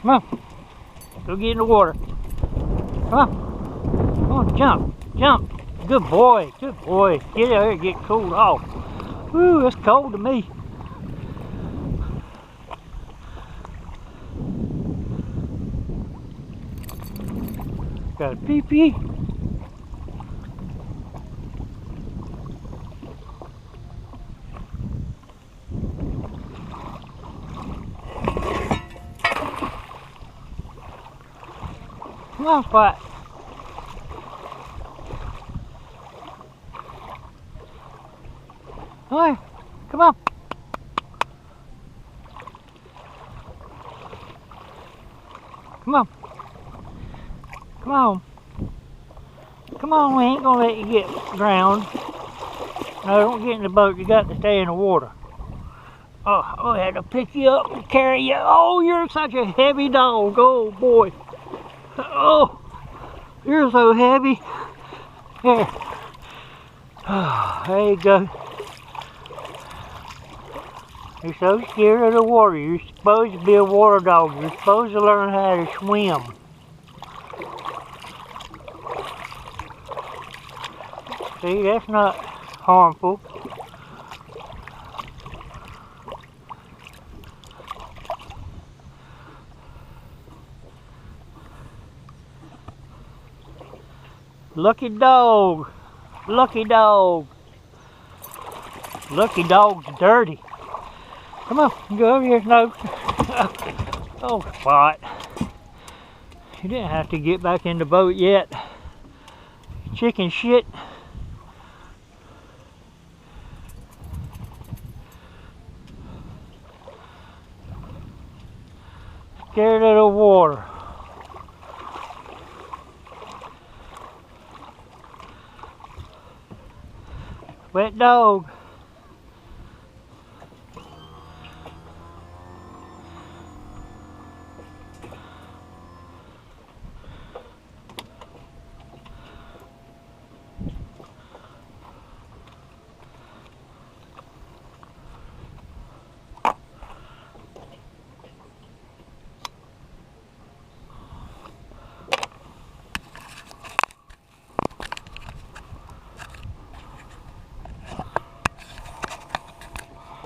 Come on. Go get in the water. Come on. Come on, jump. Jump. Good boy. Good boy. Get out here and get cooled off. Woo, it's cold to me. Got a pee-pee. Come on, Spot. All right, come on. Come on. Come on. Come on, we ain't gonna let you get drowned. No, don't get in the boat. You got to stay in the water. Oh, I had to pick you up and carry you. Oh, you're such a heavy dog. Oh, boy. Oh, you're so heavy. Here. Oh, there you go. You're so scared of the water. You're supposed to be a water dog. You're supposed to learn how to swim. See, that's not harmful. Lucky dog. Lucky dog. Lucky dog's dirty. Come on, go over here. No. Oh, Spot. You didn't have to get back in the boat yet. Chicken shit. Scared of the water. Wet dog.